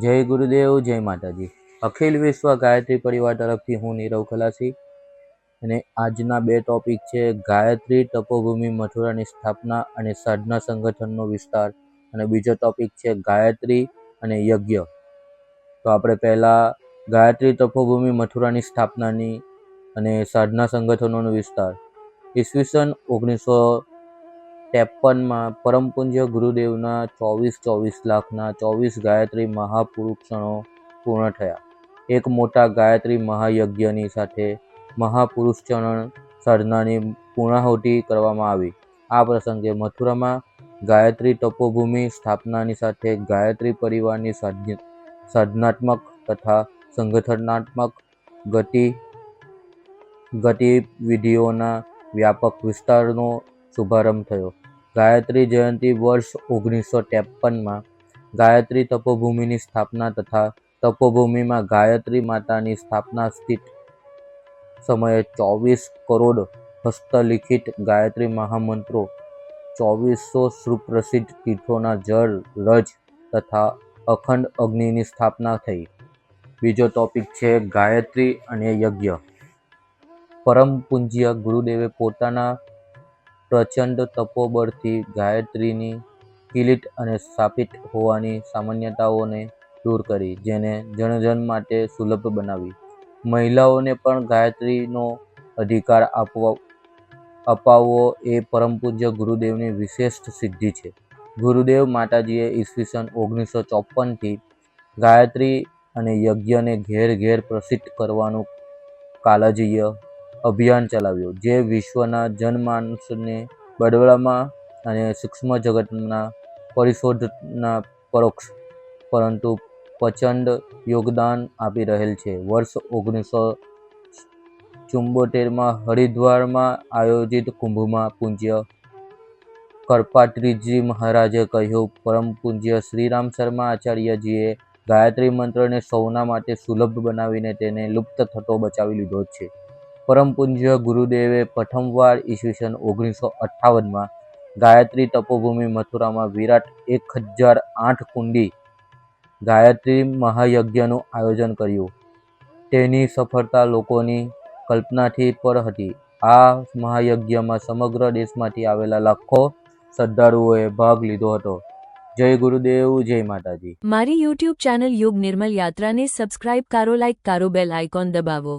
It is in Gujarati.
જય ગુરુદેવ, જય માતાજી। અખિલ વિશ્વ ગાયત્રી પરિવાર તરફથી હું નીરવ ખલાસી અને આજના બે ટોપિક છે ગાયત્રી તપોભૂમિ મથુરાની સ્થાપના અને સાધના સંગઠનનો વિસ્તાર, અને બીજો ટોપિક છે ગાયત્રી અને યજ્ઞ। તો આપણે પહેલા ગાયત્રી તપોભૂમિ મથુરાની સ્થાપનાની અને સાધના સંગઠનોનો વિસ્તાર। ઈસવીસન 1953માં પરમ પૂજ્ય ગુરુદેવના 24 લાખના 24 ગાયત્રી મહાપુરુષક્ષણો પૂર્ણ થયા। એક મોટા ગાયત્રી મહાયજ્ઞની સાથે મહાપુરુષચરણ સાધનાની પૂર્ણાહુતિ કરવામાં આવી। આ પ્રસંગે મથુરામાં ગાયત્રી તપોભૂમિ સ્થાપનાની સાથે ગાયત્રી પરિવારની સાધનાત્મક તથા સંગઠનાત્મક ગતિવિધિઓના વ્યાપક વિસ્તારનો શુભારંભ થયો। ગાયત્રી જયંતિ વર્ષ 1953માં ગાયત્રી તપોભૂમિની સ્થાપના તથા તપોભૂમિમાં ગાયત્રી માતાની સ્થાપના સ્થિત સમયે 24 કરોડ હસ્તલિખિત ગાયત્રી મહામંત્રો, 2400 સુપ્રસિદ્ધ તીર્થોના જળ, રજ તથા અખંડ અગ્નિની સ્થાપના થઈ। બીજો ટોપિક છે ગાયત્રી અને યજ્ઞ। પરમ પૂજ્ય ગુરુદેવે પોતાના પ્રચંડ તપોબળથી ગાયત્રીની કિલિટ અને સ્થાપિત હોવાની સામાન્યતાઓને દૂર કરી, જેને જનજન માટે સુલભ બનાવી। મહિલાઓને પણ ગાયત્રીનો અધિકાર અપાવવો એ પરમ પૂજ્ય ગુરુદેવની વિશિષ્ટ સિદ્ધિ છે। ગુરુદેવ માતાજીએ ઈસવીસન 1954થી ગાયત્રી અને યજ્ઞને ઘેર ઘેર પ્રસિદ્ધ કરવાનું કાલજયી અભિયાન ચલાવ્યું, જે વિશ્વના જનમાનસને બળવામાં અને સૂક્ષ્મ જગતના પરિશોધનમાં પરોક્ષ પરંતુ પ્રચંડ યોગદાન આપી રહેલ છે। વર્ષ 1974માં હરિદ્વારમાં આયોજિત કુંભમાં પૂજ્ય કરપાત્રીજી મહારાજે કહ્યું, પરમ પૂજ્ય શ્રીરામ શર્મા આચાર્યજીએ ગાયત્રી મંત્રને સૌના માટે સુલભ બનાવીને તેને લુપ્ત થતો બચાવી લીધો છે। પરમ પૂજ્ય ગુરુદેવે પ્રથમવાર ઈસવીસન 1958માં ગાયત્રી તપોભૂમિ મથુરામાં વિરાટ 1008 કુંડી ગાયત્રી મહાયજ્ઞનું આયોજન કર્યું। તેની સફળતા લોકોની કલ્પનાથી પર હતી। આ મહાયજ્ઞમાં સમગ્ર દેશમાંથી આવેલા લાખો શ્રદ્ધાળુઓએ ભાગ લીધો હતો। જય ગુરુદેવ, જય માતાજી। મારી યુટ્યુબ ચેનલ યુગ નિર્મલ યાત્રાને સબસ્ક્રાઇબ કરો, લાઇક કરો, બેલ આઇકોન દબાવો।